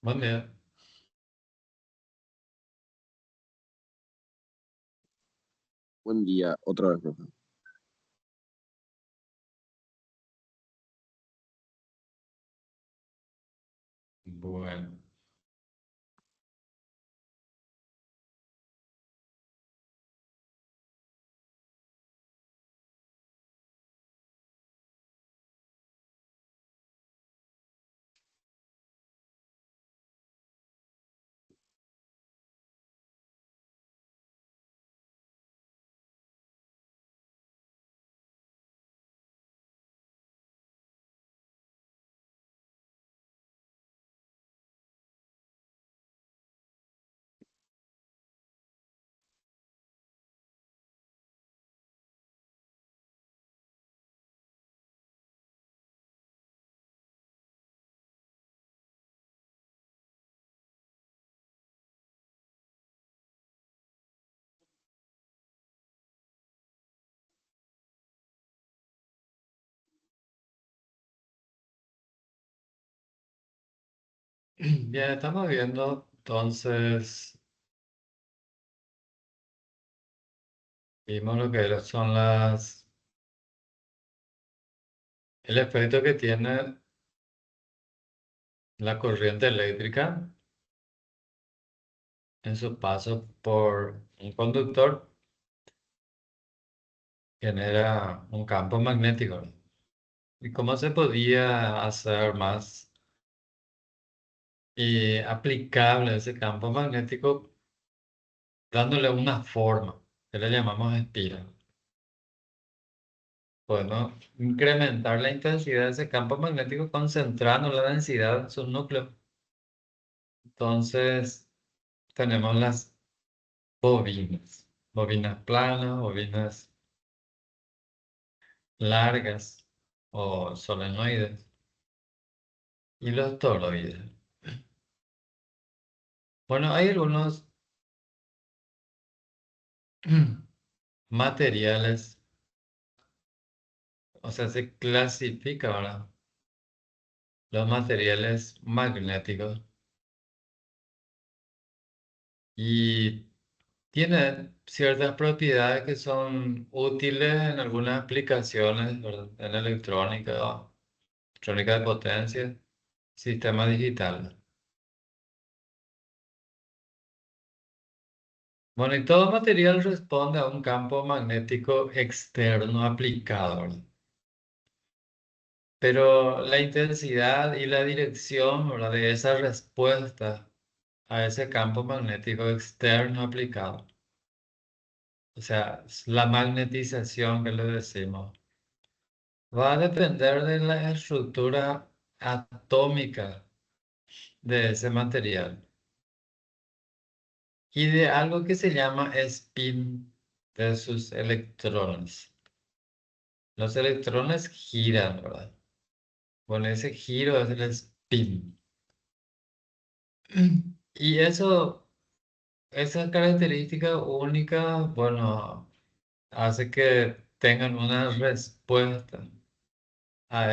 Buen día. Buen día, otra vez, profe. Bueno, bien, estamos viendo entonces, vimos lo que son el efecto que tiene la corriente eléctrica en su paso por un conductor, genera un campo magnético. ¿Y cómo se podía hacer más aplicable ese campo magnético dándole una forma que le llamamos espiral? Bueno, incrementar la intensidad de ese campo magnético concentrando la densidad en su núcleo. Entonces, tenemos las bobinas. Bobinas planas, bobinas largas o solenoides y los toroides. Bueno, hay algunos materiales, o sea, se clasifica ahora los materiales magnéticos y tienen ciertas propiedades que son útiles en algunas aplicaciones, ¿verdad? En electrónica, electrónica de potencia, sistemas digitales. Bueno, y todo material responde a un campo magnético externo aplicado, ¿verdad? Pero la intensidad y la dirección, ¿verdad?, de esa respuesta a ese campo magnético externo aplicado, o sea, es la magnetización que le decimos, va a depender de la estructura atómica de ese material y de algo que se llama spin de sus electrones. Los electrones giran, ¿verdad? Bueno, ese giro es el spin. Y eso, esa característica única, bueno, hace que tengan una respuesta a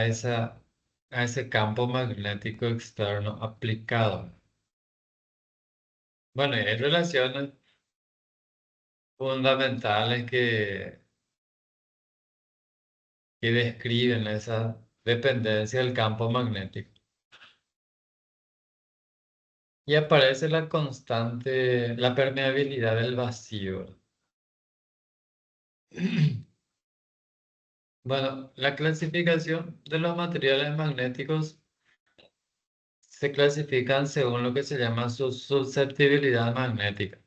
a ese campo magnético externo aplicado. Bueno, y hay relaciones fundamentales que describen esa dependencia del campo magnético. Y aparece la constante, la permeabilidad del vacío. Bueno, la clasificación de los materiales magnéticos se clasifican según lo que se llama su susceptibilidad magnética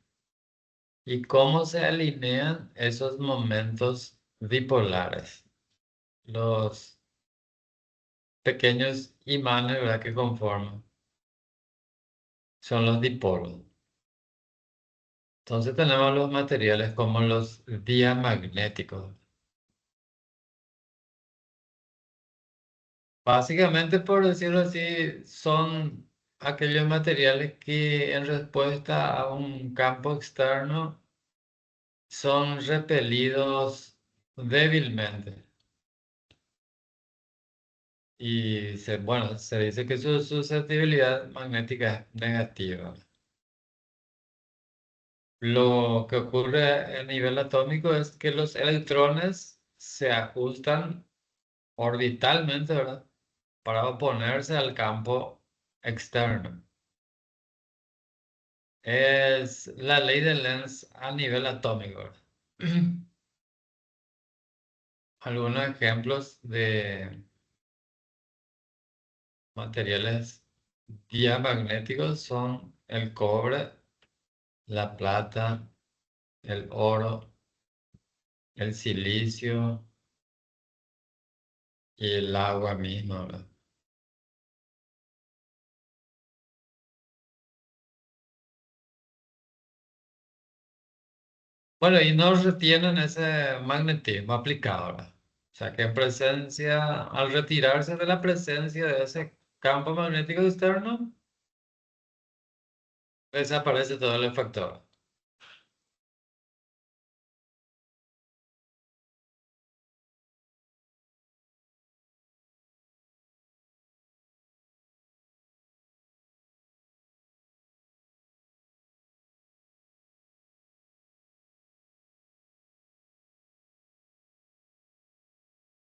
y cómo se alinean esos momentos dipolares, los pequeños imanes, ¿verdad?, que conforman, son los dipolos. Entonces tenemos los materiales como los diamagnéticos. Básicamente, por decirlo así, son aquellos materiales que en respuesta a un campo externo son repelidos débilmente. bueno, se dice que su susceptibilidad magnética es negativa. Lo que ocurre a nivel atómico es que los electrones se ajustan orbitalmente, ¿verdad? Para oponerse al campo externo. Es la ley de Lenz a nivel atómico, ¿verdad? Algunos ejemplos de materiales diamagnéticos son el cobre, la plata, el oro, el silicio y el agua misma, ¿verdad? Bueno, y no retienen ese magnetismo aplicado, ¿verdad? O sea, que en presencia, al retirarse de la presencia de ese campo magnético externo, desaparece todo el factor.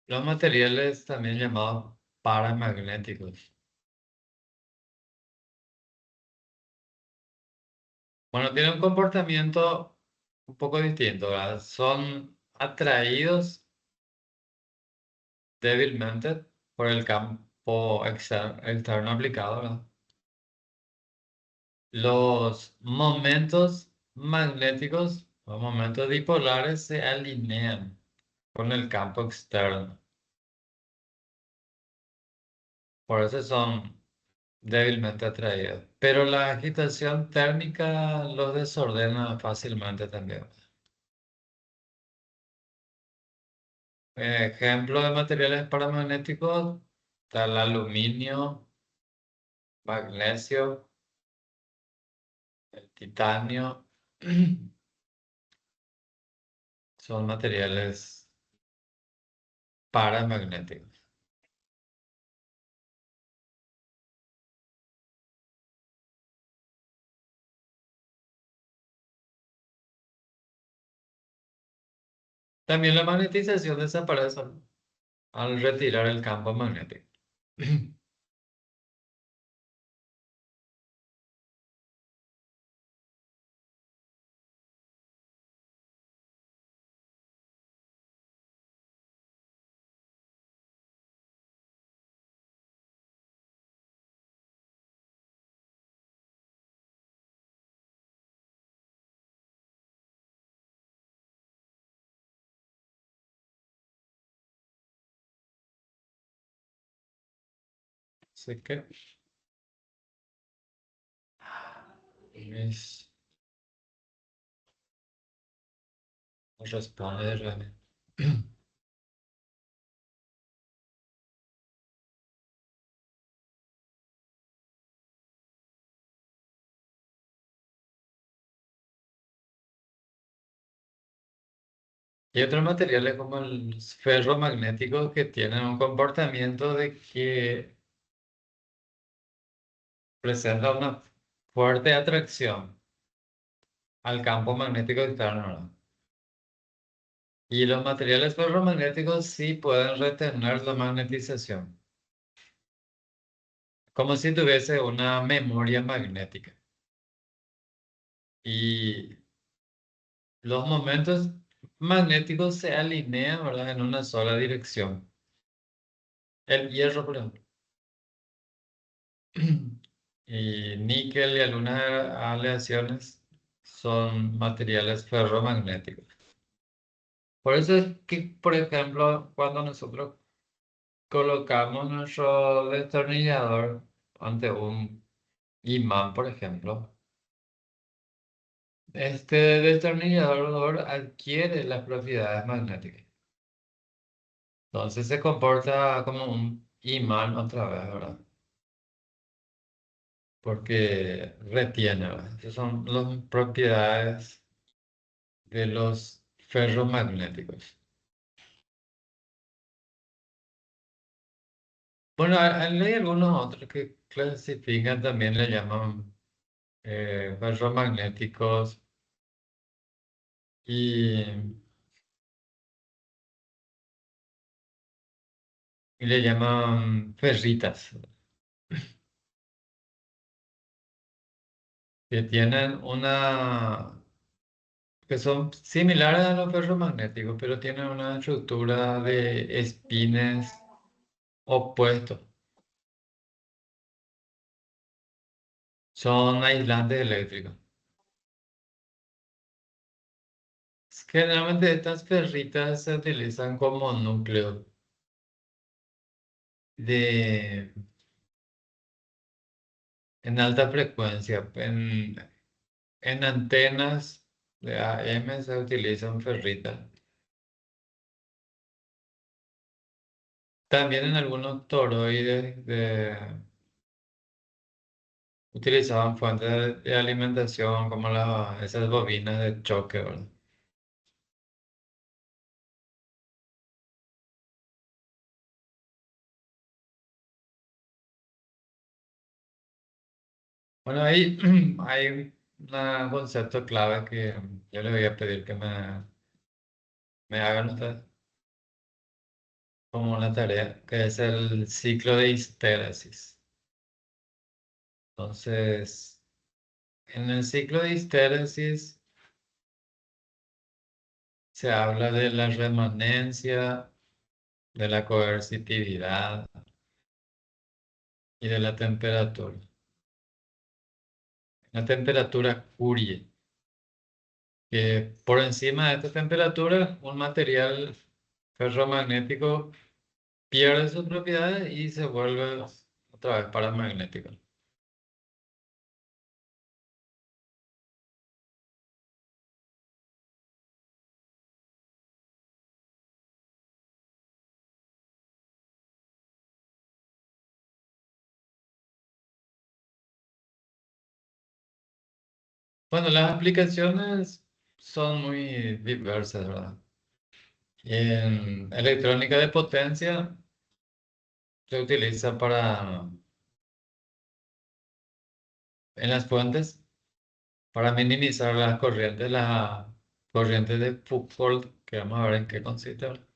Los materiales también llamados paramagnéticos. Bueno, tienen un comportamiento un poco distinto, ¿verdad? Son atraídos débilmente por el campo externo aplicado, ¿verdad? Los momentos magnéticos o momentos dipolares se alinean con el campo externo. Por eso son débilmente atraídos. Pero la agitación térmica los desordena fácilmente también. Ejemplo de materiales paramagnéticos, está el aluminio, magnesio, el titanio. Son materiales paramagnéticos. También la magnetización desaparece al retirar el campo magnético. Así que mis responde realmente. Y otros materiales como el ferromagnético que tienen un comportamiento de que presenta una fuerte atracción al campo magnético externo, ¿no? Y los materiales ferromagnéticos sí pueden retener la magnetización, como si tuviese una memoria magnética. Y los momentos magnéticos se alinean, ¿verdad?, en una sola dirección. El hierro, por ejemplo, y níquel y algunas aleaciones son materiales ferromagnéticos. Por eso es que, por ejemplo, cuando nosotros colocamos nuestro destornillador ante un imán, por ejemplo, este destornillador adquiere las propiedades magnéticas. Entonces se comporta como un imán otra vez, ¿verdad? Porque retiene, ¿verdad? Esas son las propiedades de los ferromagnéticos. Bueno, hay algunos otros que clasifican, también le llaman ferromagnéticos y, y le llaman ferritas, que tienen que son similares a los ferromagnéticos, pero tienen una estructura de espines opuestos. Son aislantes eléctricos. Generalmente estas ferritas se utilizan como núcleo de, en alta frecuencia. En antenas de AM se utilizan ferritas. También en algunos toroides utilizaban fuentes de alimentación como esas bobinas de choque, ¿verdad? Bueno, ahí hay un concepto clave que yo le voy a pedir que me hagan ustedes como una tarea, que es el ciclo de histéresis. Entonces, en el ciclo de histéresis se habla de la remanencia, de la coercitividad y de la temperatura. La temperatura Curie, que por encima de esta temperatura, un material ferromagnético pierde sus propiedades y se vuelve otra vez paramagnético. Bueno, las aplicaciones son muy diversas, ¿verdad? En electrónica de potencia se utiliza en las fuentes, para minimizar las corrientes de Foucault, que vamos a ver en qué consiste ahora.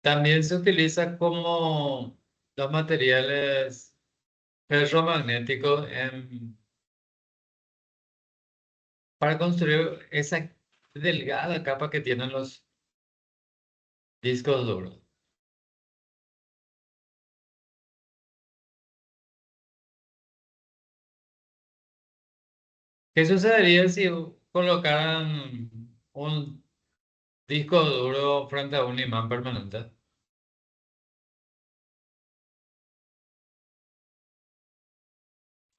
También se utiliza como los materiales ferromagnéticos para construir esa delgada capa que tienen los discos duros. ¿Qué sucedería si colocaran un disco duro frente a un imán permanente?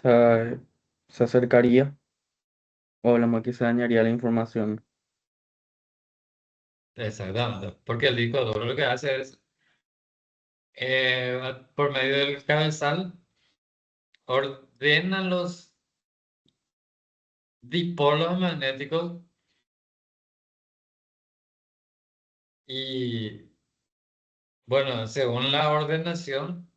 Sea, se acercaría o hablamos que se dañaría la información. Exactamente, porque el disco duro lo que hace es, por medio del cabezal, ordena los dipolos magnéticos y, bueno, según la ordenación,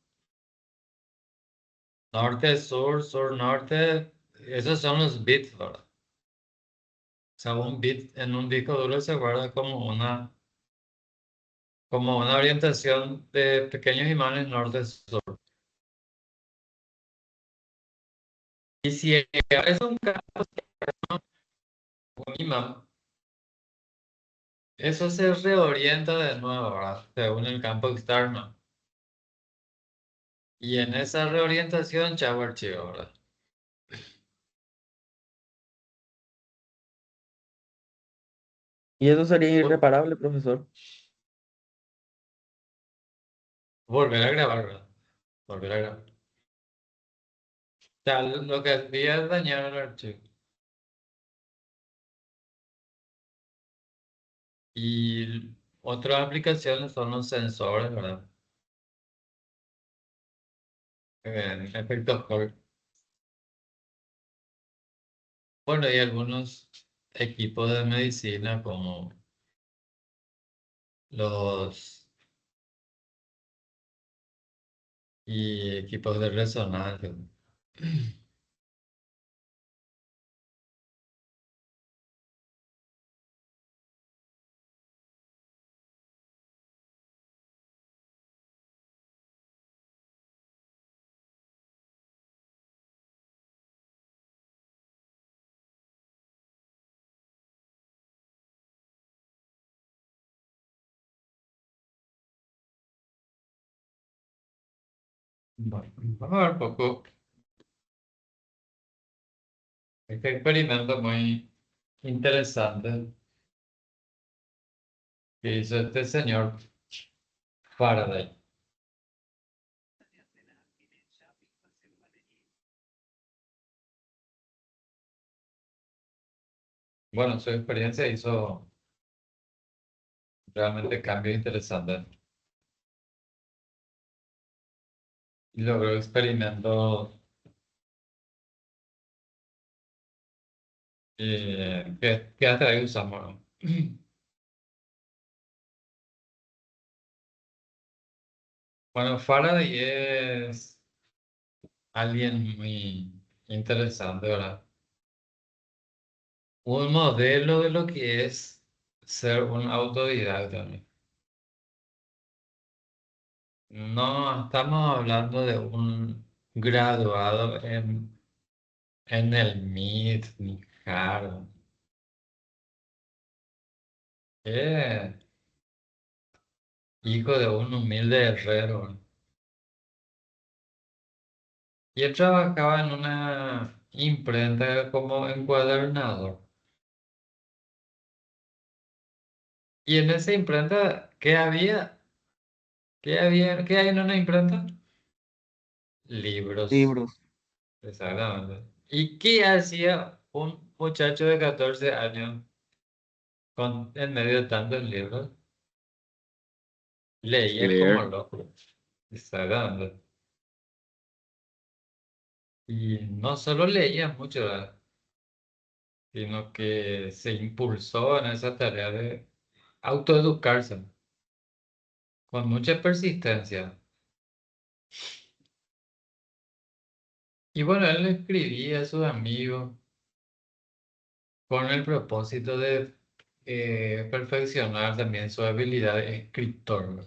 norte, sur, sur, norte, esos son los bits, ¿verdad? O sea, un bit en un disco duro se guarda como una orientación de pequeños imanes norte-sur. Y si es un campo, un imán, eso se reorienta de nuevo, ¿verdad? Según el campo externo. Y en esa reorientación, chavo archivo, ¿verdad? Y eso sería Vo- irreparable, profesor. Volver a grabar, ¿verdad? Volver a grabar. Sea, lo que hacía es dañar el archivo. Y otras aplicaciones son los sensores, ¿verdad? En efectos Hall. Bueno, y algunos equipos de medicina como los y equipos de resonancia. Bueno, vamos a ver un poco este experimento muy interesante que hizo este señor Faraday. Bueno, su experiencia hizo realmente cambios interesantes y logró experimentos que hasta ahí usamos, ¿no? Bueno, Faraday es alguien muy interesante, ¿verdad? Un modelo de lo que es ser un autodidacta, ¿no? No estamos hablando de un graduado en el MIT ni Harvard. Es hijo de un humilde herrero. Y él trabajaba en una imprenta como encuadernador. Y en esa imprenta, ¿qué había? ¿Qué había? ¿Qué hay en una imprenta? Libros, Libros. exactamente. ¿Y qué hacía un muchacho de 14 años en medio de tantos libros? Leía como Leer. loco. Exactamente. Y no solo leía mucho, ¿verdad? Sino que se impulsó en esa tarea de autoeducarse con mucha persistencia. Y bueno, él le escribía a sus amigos con el propósito de perfeccionar también su habilidad de escritor.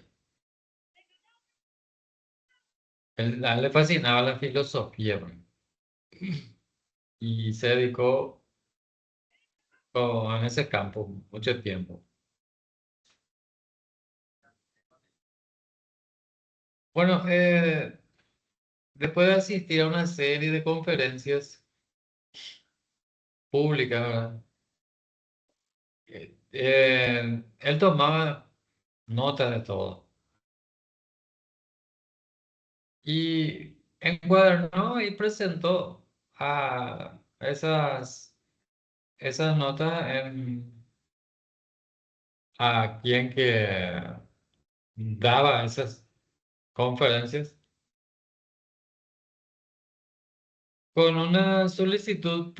A él le fascinaba la filosofía, ¿no? Y se dedicó en ese campo mucho tiempo. Bueno, después de asistir a una serie de conferencias públicas, ¿verdad? Él tomaba nota de todo y encuadernó y presentó a esas notas a quien que daba esas conferencias con una solicitud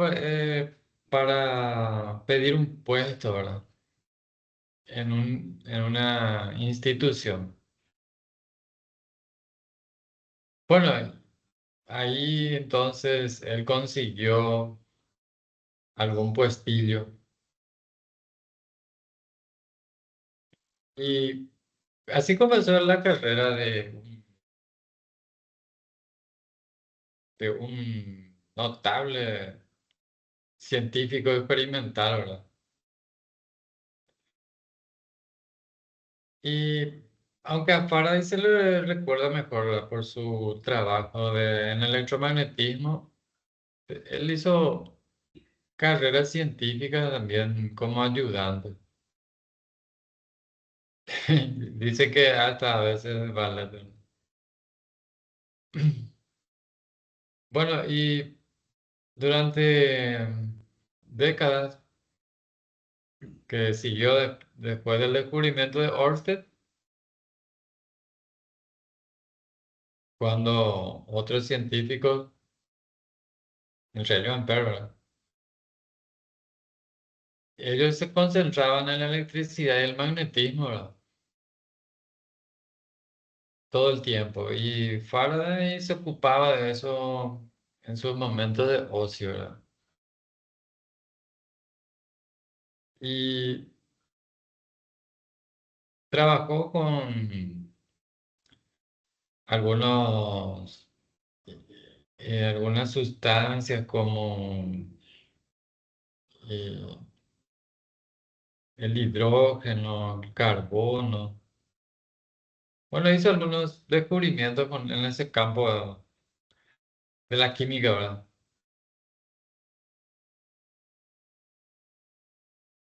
para pedir un puesto, ¿verdad? En una institución. Bueno, ahí entonces él consiguió algún puestillo y así comenzó la carrera de un notable científico experimental, ¿verdad? Y aunque a Faraday se le recuerda mejor, ¿verdad? Por su trabajo en electromagnetismo, él hizo carreras científicas también como ayudante. Dice que hasta a veces vale la pena. Bueno, y durante décadas que siguió después del descubrimiento de Ørsted, cuando otros científicos, entre ellos Ampère, ¿verdad? Ellos se concentraban en la electricidad y el magnetismo, ¿verdad? todo el tiempo. Y Faraday se ocupaba de eso en sus momentos de ocio, ¿verdad? Y trabajó con algunos, algunas sustancias como eh, el hidrógeno, el carbono. Bueno, hizo algunos descubrimientos en ese campo de la química, ¿verdad?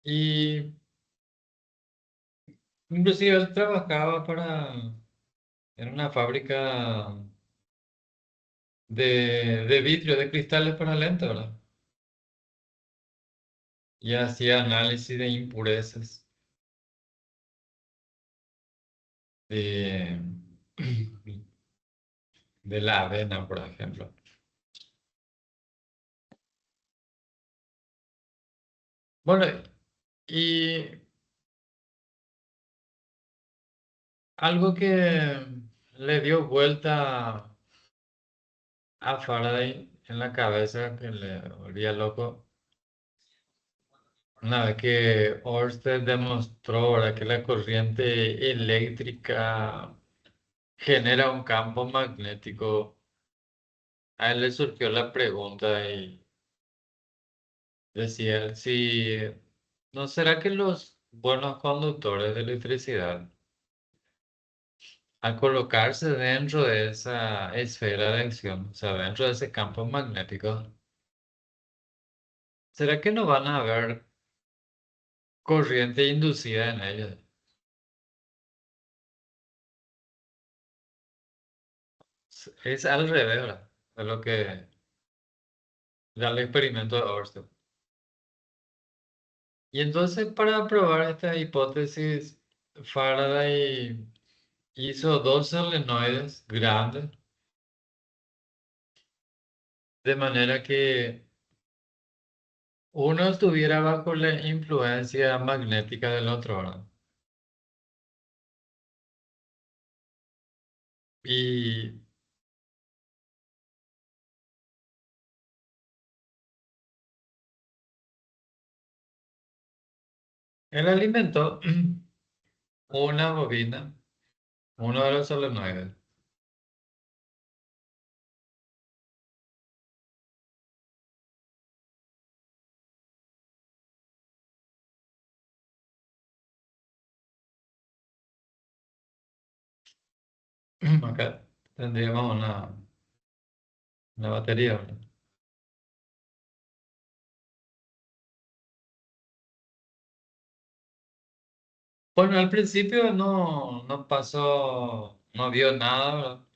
Y inclusive él trabajaba en una fábrica de vidrio, de cristales para lentes, ¿verdad? Y hacía análisis de impurezas de, de la avena, por ejemplo. Bueno, y algo que le dio vuelta a Faraday en la cabeza, que le volvía loco, una vez que Ørsted demostró, ¿verdad?, que la corriente eléctrica genera un campo magnético, a él le surgió la pregunta y decía, si ¿no será que los buenos conductores de electricidad, al colocarse dentro de esa esfera de acción, o sea, dentro de ese campo magnético, será que no van a haber corriente inducida en ellos? Es al revés, ¿verdad?, de lo que da el experimento de Ørsted. Y entonces, para probar esta hipótesis, Faraday hizo dos solenoides grandes, de manera que uno estuviera bajo la influencia magnética del otro, ¿verdad? Y él alimentó una bobina, uno de los solenoides. Acá tendríamos una batería, ¿verdad? Bueno, al principio no pasó, no vio nada, ¿verdad?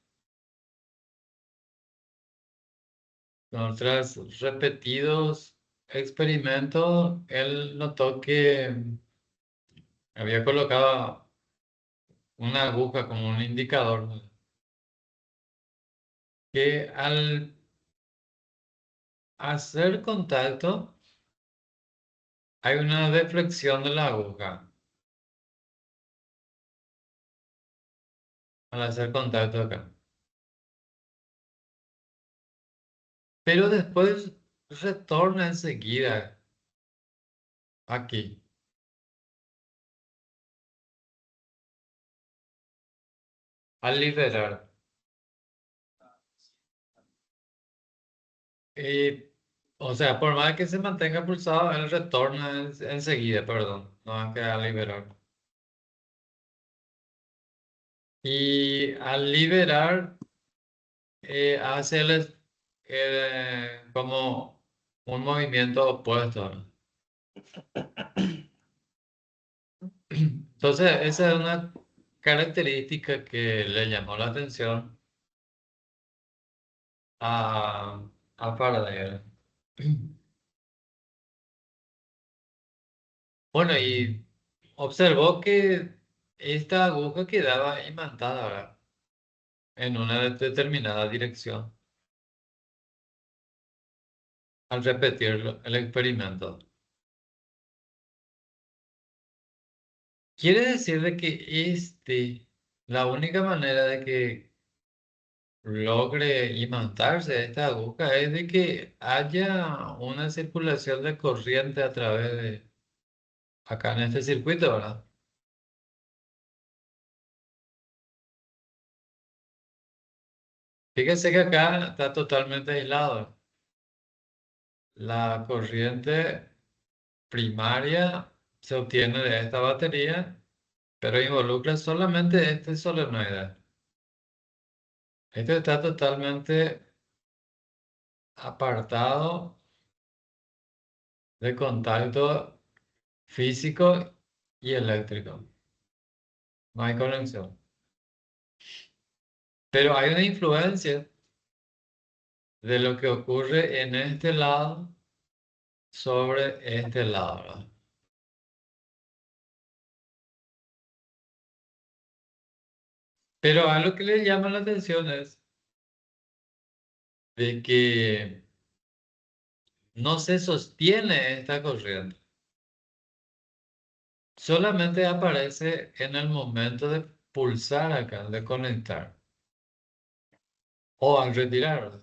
Pero tras repetidos experimentos, él notó que había colocado una aguja como un indicador, ¿no?, que al hacer contacto hay una deflexión de la aguja al hacer contacto acá. Pero después retorna enseguida aquí. Al liberar. Y, o sea, por más que se mantenga pulsado, él retorna enseguida, perdón, no es que al liberar. Y al liberar, hace como un movimiento opuesto, ¿no? Entonces, esa es una característica que le llamó la atención a Faraday. Bueno, y observó que esta aguja quedaba imantada, ¿verdad?, en una determinada dirección al repetir el experimento. Quiere decir de que La única manera de que logre imantarse esta aguja es de que haya una circulación de corriente a través de acá en este circuito, ¿verdad? Fíjense que acá está totalmente aislado. La corriente primaria se obtiene de esta batería, pero involucra solamente este solenoide. Este está totalmente apartado de contacto físico y eléctrico. No hay conexión. Pero hay una influencia de lo que ocurre en este lado sobre este lado, ¿verdad? Pero algo que le llama la atención es de que no se sostiene esta corriente. Solamente aparece en el momento de pulsar acá, de conectar o al retirar, ¿verdad?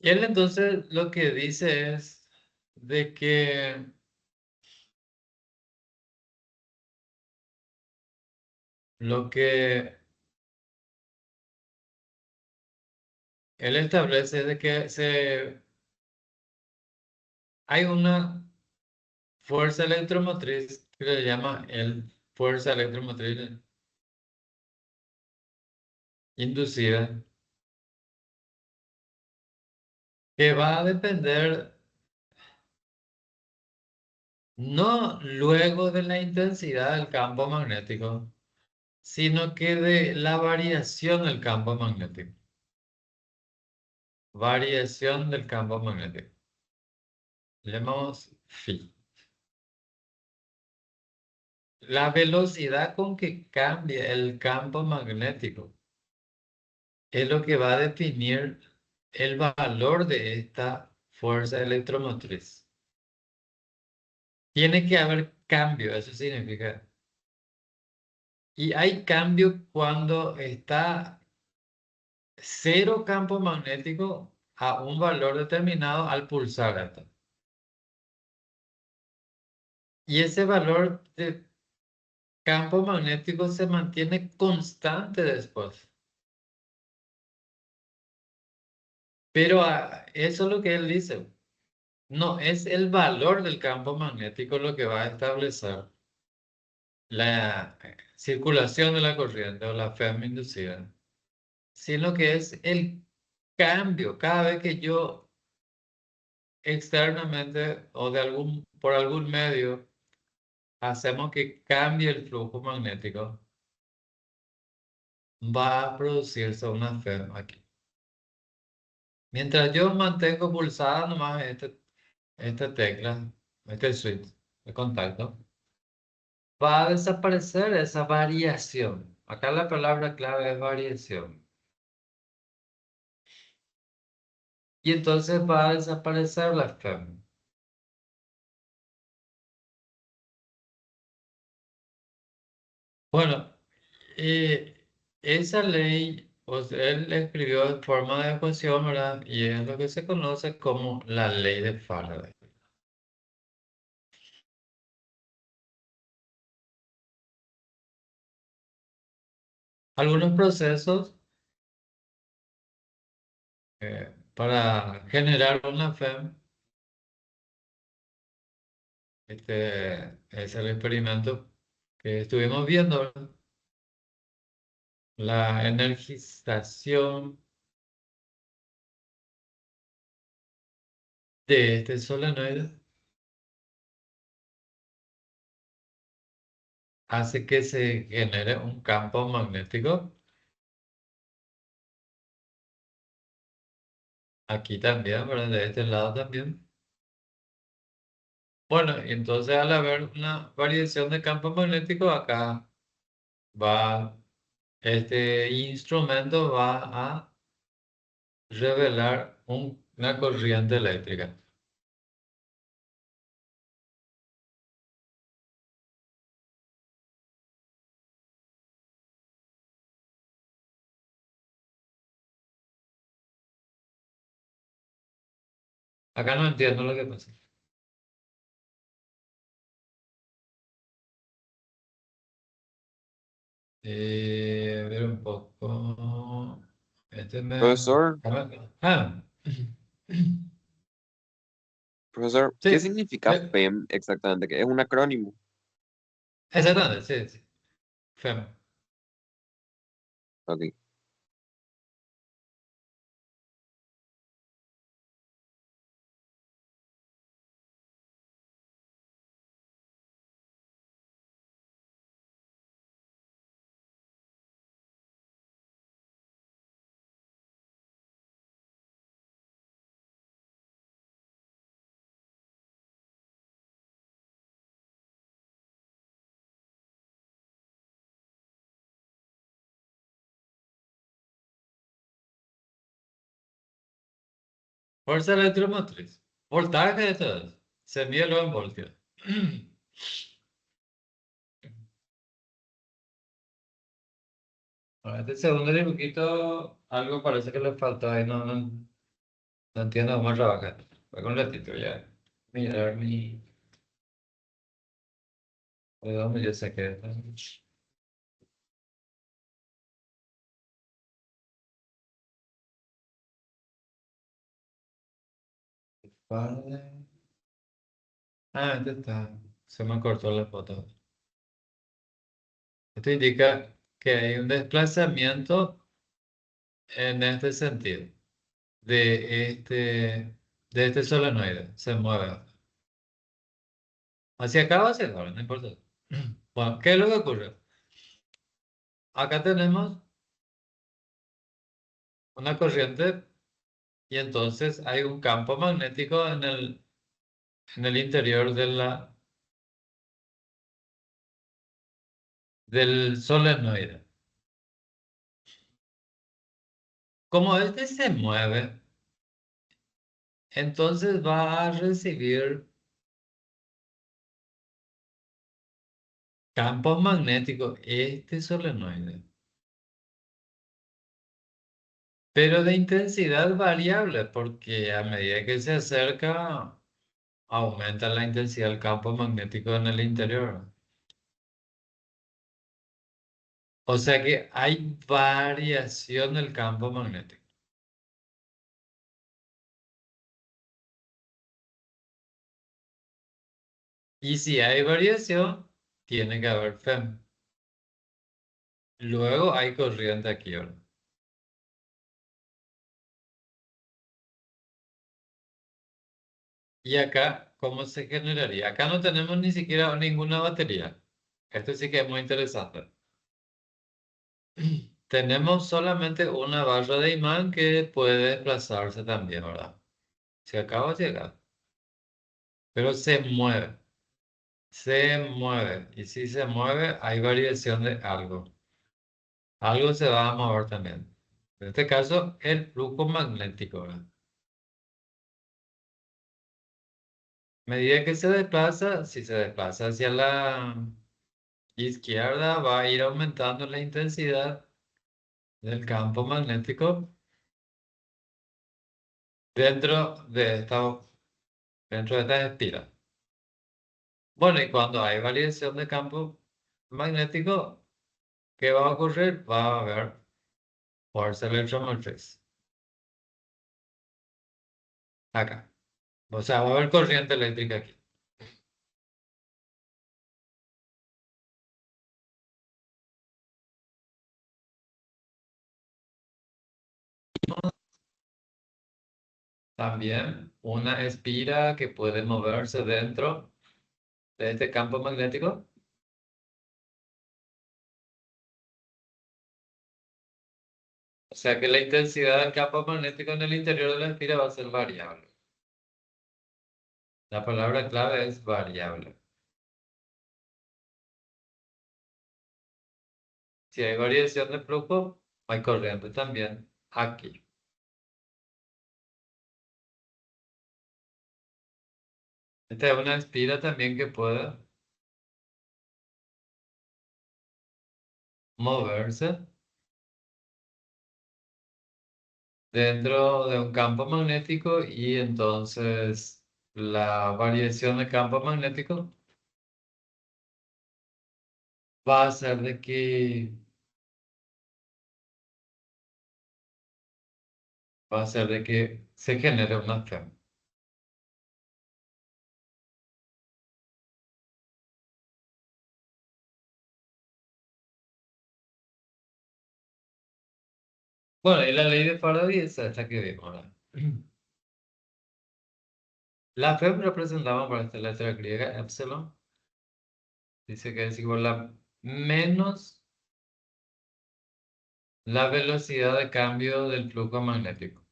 Y él entonces lo que dice es de que lo que él establece es de que hay una fuerza electromotriz que le llama el fuerza electromotriz inducida, que va a depender no luego de la intensidad del campo magnético, sino que de la variación del campo magnético. Variación del campo magnético. Le llamamos phi. La velocidad con que cambia el campo magnético es lo que va a definir el valor de esta fuerza electromotriz. Tiene que haber cambio, eso significa. Y hay cambio cuando está cero campo magnético a un valor determinado al pulsar esto. Y ese valor de campo magnético se mantiene constante después. Pero eso es lo que él dice. No, es el valor del campo magnético lo que va a establecer la circulación de la corriente o la Fermi inducida, sino que es el cambio. Cada vez que yo externamente o por algún medio hacemos que cambie el flujo magnético, va a producirse una Fermi aquí. Mientras yo mantengo pulsada nomás esta tecla, este switch de contacto, va a desaparecer esa variación. Acá la palabra clave es variación. Y entonces va a desaparecer la Fermi. Bueno, esa ley, pues él escribió en forma de ecuación, ¿verdad? Y es lo que se conoce como la ley de Faraday. Algunos procesos para generar una FEM, este es el experimento que estuvimos viendo, ¿verdad? La energización de este solenoide hace que se genere un campo magnético. Aquí también, ¿verdad? De este lado también. Bueno, entonces al haber una variación de campo magnético, acá va, este instrumento va a revelar una corriente eléctrica. Acá no entiendo lo que pasa. A ver un poco. Este me... Profesor, Ah, profesor, ¿qué sí, significa FEM exactamente? ¿Que es un acrónimo? exactamente, sí, sí. FEM. Ok. Fuerza electromotriz. Voltaje de todos. Se mide luego en voltios. Bueno, este segundo dibujito, algo parece que le falta ahí, no entiendo cómo trabajar. Voy con un ratito ya. Mirar de dónde yo saqué. Vale. Ah, este está. Se me cortó la foto. Esto indica que hay un desplazamiento en este sentido de este solenoide. Se mueve hacia acá o hacia acá, no importa. Bueno, ¿qué es lo que ocurre? Acá tenemos una corriente y entonces hay un campo magnético en el interior del solenoide. Como este se mueve, entonces va a recibir campos magnéticos este solenoide, pero de intensidad variable, porque a medida que se acerca, aumenta la intensidad del campo magnético en el interior. O sea que hay variación del campo magnético. Y si hay variación, tiene que haber FEM. Luego hay corriente aquí, ¿verdad? Y acá, ¿cómo se generaría? Acá no tenemos ni siquiera ninguna batería. Esto sí que es muy interesante. Tenemos solamente una barra de imán que puede desplazarse también, ¿verdad? Si acá o si acá. Pero se mueve. Se mueve. Y si se mueve, hay variación de algo. Algo se va a mover también. En este caso, el flujo magnético, ¿verdad? A medida que se desplaza, si se desplaza hacia la izquierda, va a ir aumentando la intensidad del campo magnético dentro de dentro de esta espiral. Bueno, y cuando hay variación de campo magnético, ¿qué va a ocurrir? Va a haber fuerza electromotriz. Acá. O sea, va a haber corriente eléctrica aquí. También una espira que puede moverse dentro de este campo magnético. O sea que la intensidad del campo magnético en el interior de la espira va a ser variable. La palabra clave es variable. Si hay variación de flujo, hay corriente también aquí. Esta es una espira también que puede moverse dentro de un campo magnético y entonces la variación de campo magnético va a ser de que se genere una FEM. Bueno, y la ley de Faraday es esta que vimos, ¿verdad? La FEM representaba para esta letra griega epsilon. Dice que es igual a menos la velocidad de cambio del flujo magnético.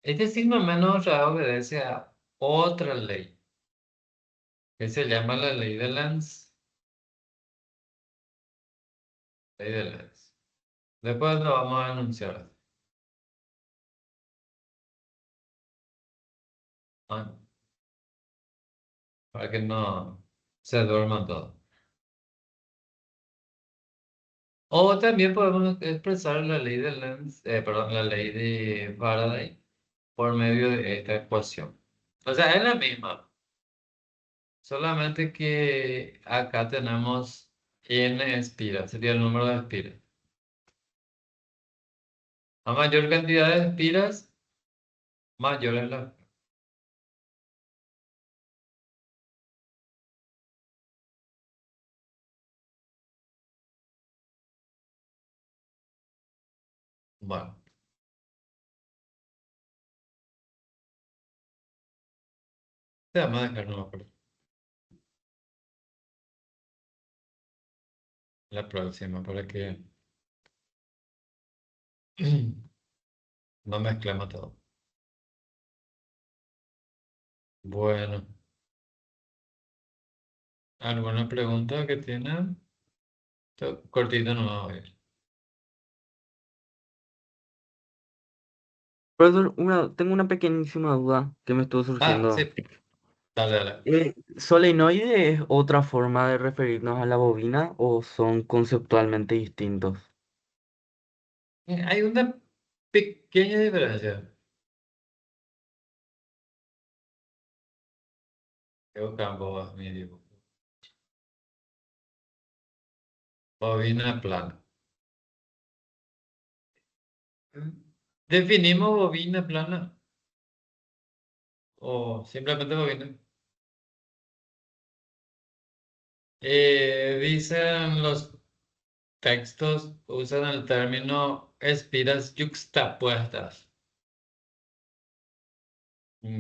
Este signo menos obedece a otra ley, que se llama la ley de Lenz. Ley de Lenz. Después lo vamos a anunciar. Ah, para que no se duerman todos. O también podemos expresar la ley de Lenz, perdón, la ley de Faraday por medio de esta ecuación. O sea, es la misma, solamente que acá tenemos n espiras, sería el número de espiras. A mayor cantidad de espiras, mayor es la... Bueno, te vamos a dejar nomás por la próxima para que no mezclemos todo. Bueno, ¿alguna pregunta que tienen? Cortito no va a ir. Profesor, tengo una pequeñísima duda que me estuvo Ah, surgiendo. sí, dale, dale. ¿Solenoide es otra forma de referirnos a la bobina o son conceptualmente distintos? Hay una pequeña diferencia. Tengo campo medio. Bobina plana. ¿Definimos bobina plana o simplemente bobina? Dicen los textos, usan el término espiras yuxtapuestas.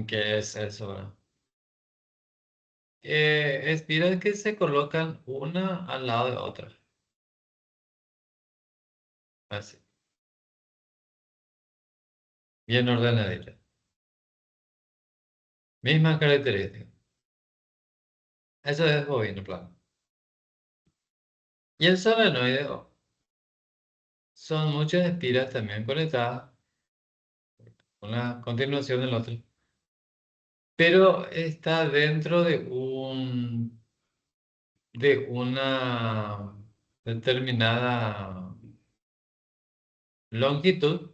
¿Qué es eso, verdad? Espiras que se colocan una al lado de otra. Así. Bien ordenaditas. Mismas características. Eso es bobina plana. Y el solenoide son muchas espiras también conectadas, una continuación del otro, pero está dentro de una determinada longitud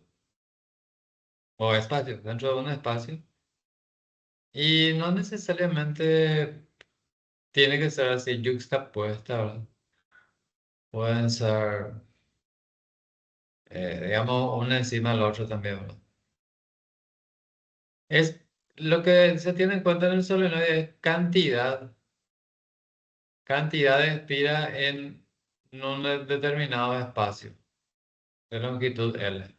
o espacio, dentro de un espacio, y no necesariamente tiene que ser así yuxtapuesta, ¿verdad? Pueden ser, digamos, una encima del otro también, ¿verdad? Es lo que se tiene en cuenta en el solenoide es cantidad de espiras en un determinado espacio de longitud L.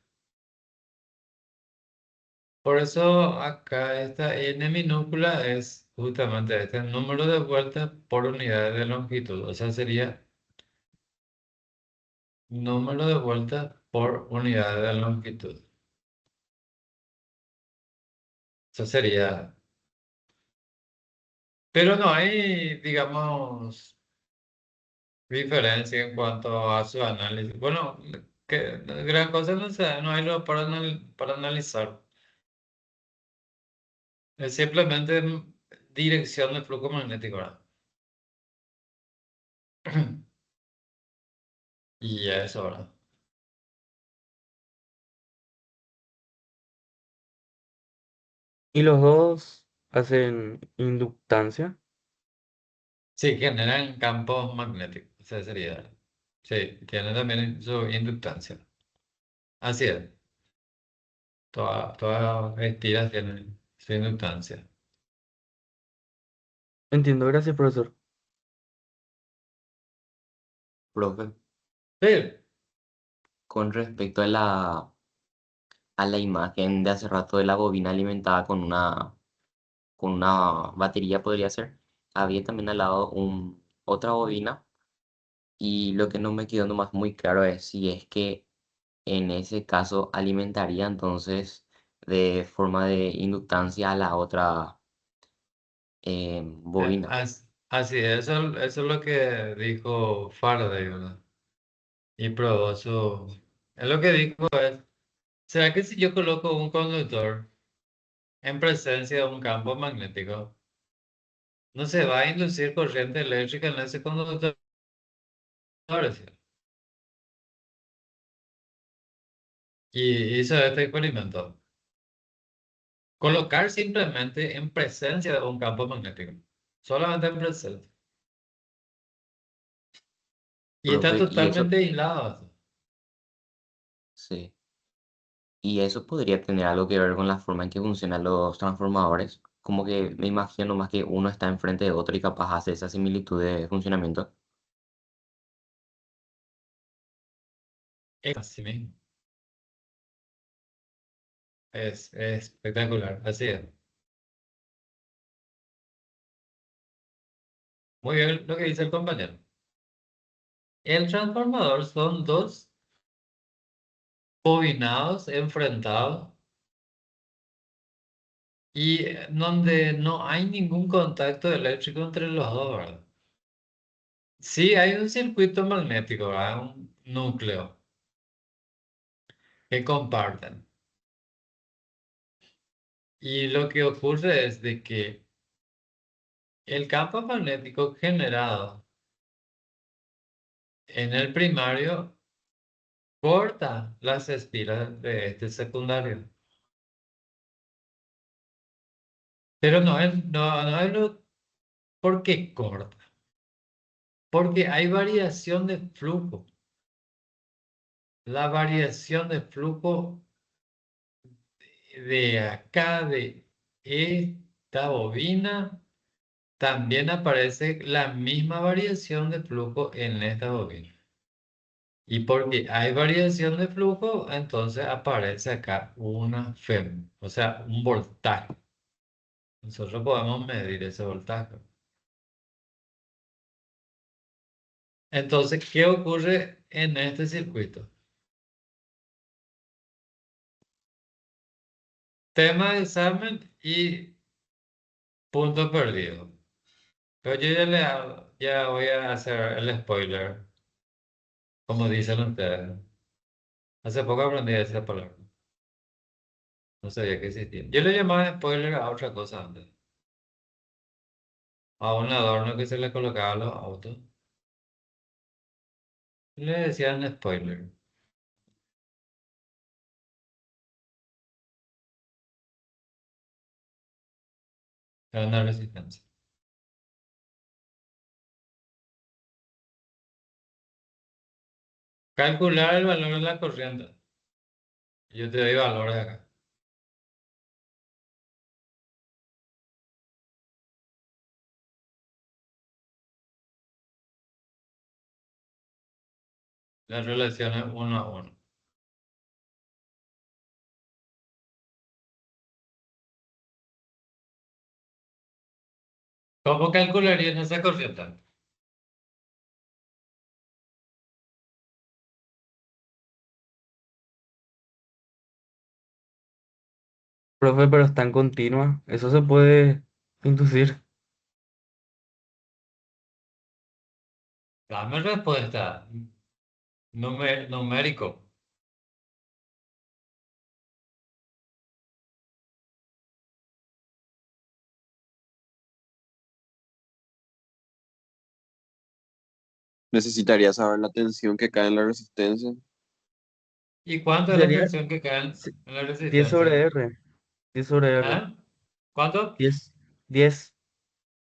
Por eso acá esta n minúscula es justamente este número de vueltas por unidad de longitud. O sea, sería número de vueltas por unidad de longitud. Eso sería... Pero no hay, digamos, diferencia en cuanto a su análisis. Bueno, que gran cosa no sé, no hay lo para, para analizar. Es simplemente dirección de flujo magnético, ¿verdad? Y eso, ¿verdad? Y los dos hacen inductancia. Sí, generan campos magnéticos. Esa sería. Sí, tiene también su inductancia. Así es. Todas las tiras tienen su inductancia. Entiendo, gracias, profesor. Profe, Sí, con respecto a la imagen de hace rato de la bobina alimentada con una batería, podría ser, había también al lado otra bobina y lo que no me quedó nomás muy claro es si es que en ese caso alimentaría entonces de forma de inductancia a la otra bobina. así es. Eso es lo que dijo Faraday, ¿verdad? Y probó su... Es lo que dijo es, ¿será que si yo coloco un conductor en presencia de un campo magnético, no se va a inducir corriente eléctrica en ese conductor? Decía. Y hizo este experimento. Colocar simplemente en presencia de un campo magnético. Solamente en presencia. Y está Profe, y eso, totalmente aislado. sí. Y eso podría tener algo que ver con la forma en que funcionan los transformadores. Como que me imagino más que uno está enfrente de otro y capaz hace esa similitud de funcionamiento. Así mismo. Es espectacular. Así es. Muy bien lo que dice el compañero. El transformador son dos bobinados enfrentados y donde no hay ningún contacto eléctrico entre los dos, ¿verdad? Sí, hay un circuito magnético, ¿verdad? Un núcleo que comparten. Y lo que ocurre es de que el campo magnético generado en el primario corta las espiras de este secundario. Pero no es ¿por qué corta? Porque hay variación de flujo. La variación de flujo de acá, de esta bobina, también aparece la misma variación de flujo en esta bobina. Y porque hay variación de flujo, entonces aparece acá una FEM, o sea, un voltaje. Nosotros podemos medir ese voltaje. Entonces, ¿qué ocurre en este circuito? Tema de examen y punto perdido. Pero yo ya voy a hacer el spoiler, como dicen ustedes. Hace poco aprendí esa palabra. No sabía que existía. Yo le llamaba spoiler a otra cosa antes. A un adorno que se le colocaba a los autos. Le decían spoiler. Era una resistencia. Calcular el valor de la corriente. Yo te doy valores acá. La relación es 1 a 1. ¿Cómo calcularías esa corriente? Profe, pero está en continua. Eso se puede inducir. Dame respuesta. Numérico. Necesitaría saber la tensión que cae en la resistencia. ¿Y cuánto es la Sería tensión que cae sí, en la 10 sobre resistencia? R. 10 sobre R. ¿Ah? ¿Cuánto? 10. 10.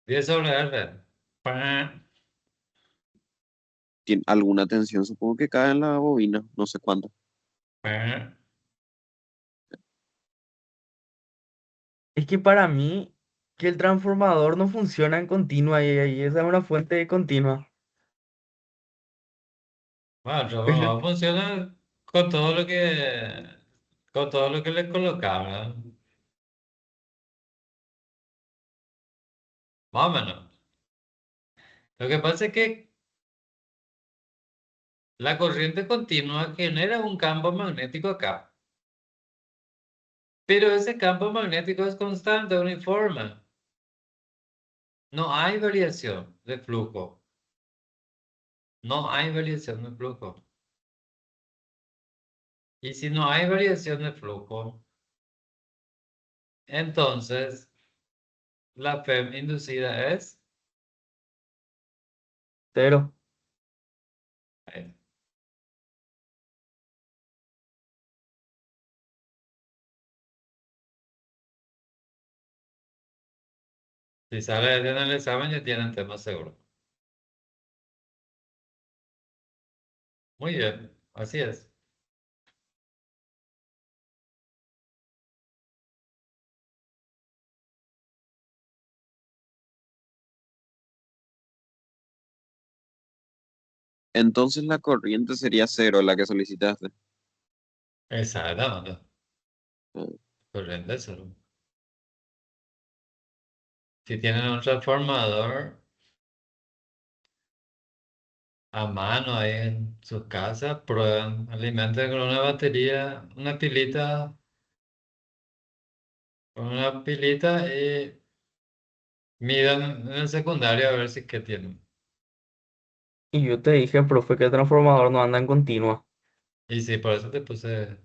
10 sobre R. Pa, Tiene alguna tensión, supongo que cae en la bobina, no sé cuánto. pa. Es que para mí, que el transformador no funciona en continua y esa es una fuente de continua. Bueno, el Pero, transformador funciona con todo lo que, con todo lo que le colocaba. Más o menos. Lo que pasa es que la corriente continua genera un campo magnético acá. Pero ese campo magnético es constante, uniforme. No hay variación de flujo. No hay variación de flujo. Y si no hay variación de flujo, entonces la FEM inducida es... cero. ahí. Si sale en el examen ya tienen tema seguro. Muy bien, así es. Entonces la corriente sería cero la que solicitaste. Exactamente. Ah, Corriente cero. Si tienen un transformador a mano ahí en su casa, prueben, alimenten con una pilita y midan en el secundario a ver si qué tienen. Y yo te dije, profe, que el transformador no anda en continua. Y sí, por eso te puse...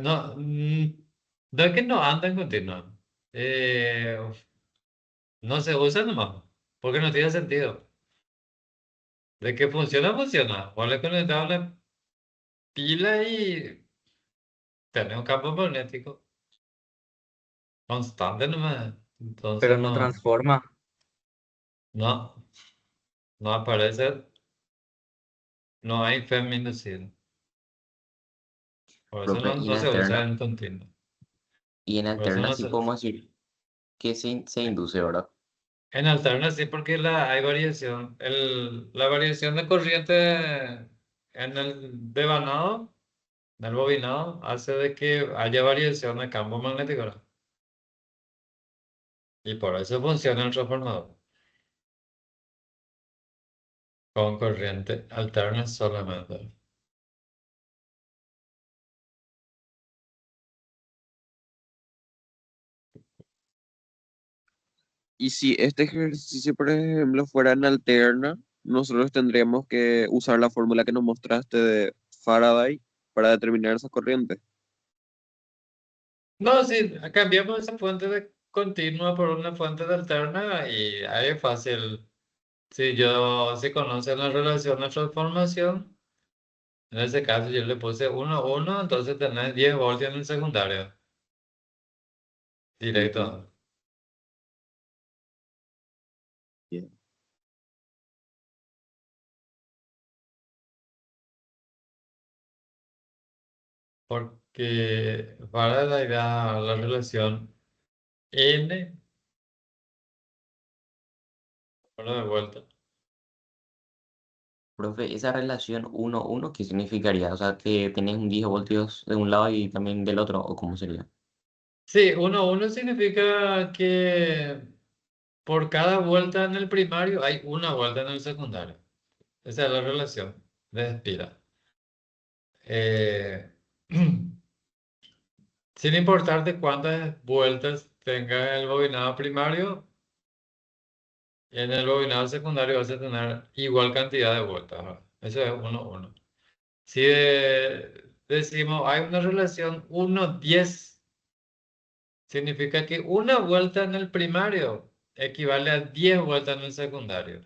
no, no es que no andan continuo. Eh, no se usa nomás, porque no tiene sentido. De que funciona, funciona. Vos le conectás una pila y tenés un campo magnético constante nomás. Pero Entonces no no, transforma. no, no aparece, no hay feminicida. Por eso Profe, no, no se usa en continuo. y en Por eso alterna no sí se... podemos decir que se induce, ¿verdad? En alterna sí, porque hay variación. La variación de corriente en el devanado, en el bobinado, hace de que haya variación de campo magnético, ¿verdad? Y por eso funciona el transformador con corriente alterna solamente. Y si este ejercicio, por ejemplo, fuera en alterna, nosotros tendríamos que usar la fórmula que nos mostraste de Faraday para determinar esa corriente. No, sí, cambiamos esa fuente de continua por una fuente de alterna y ahí es fácil. Si conocen la relación de transformación, en ese caso yo le puse 1, 1, entonces tenés 10 voltios en el secundario, Ujú, directo. bien. Porque para la idea, la relación N, ahora de vuelta. Profe, esa relación 1-1, ¿qué significaría? O sea, que tenés un 10 voltios de un lado y también del otro, ¿o cómo sería? Sí, 1, 1 significa que por cada vuelta en el primario hay una vuelta en el secundario. Esa es la relación de espira. Eh, sin importar de cuántas vueltas tenga el bobinado primario, en el bobinado secundario vas a tener igual cantidad de vueltas, ¿verdad? Eso es 1, 1. Si decimos hay una relación 1-10, significa que una vuelta en el primario equivale a 10 vueltas en el secundario.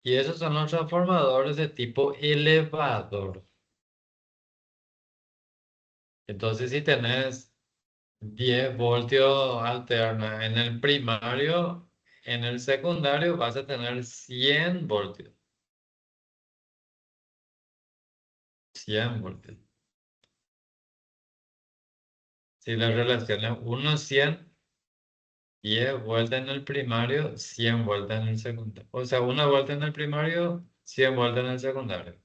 Y esos son los transformadores de tipo elevador. Entonces, si tenés 10 voltios alterna en el primario, en el secundario vas a tener 100 voltios. 100 voltios. Si la relación es 1:100, 10 vueltas en el primario, 100 vueltas en el secundario. O sea, 1 vuelta en el primario, 100 vueltas en el secundario.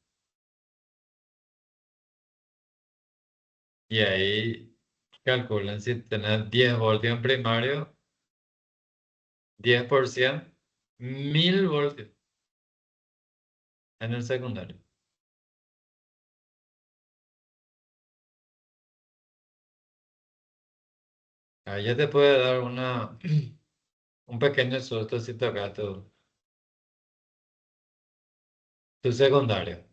Y ahí calculen si tenés 10 voltios en primario, 10%, 1000 voltios en el secundario. Ahí ya te puede dar un pequeño susto si tocas tu secundario.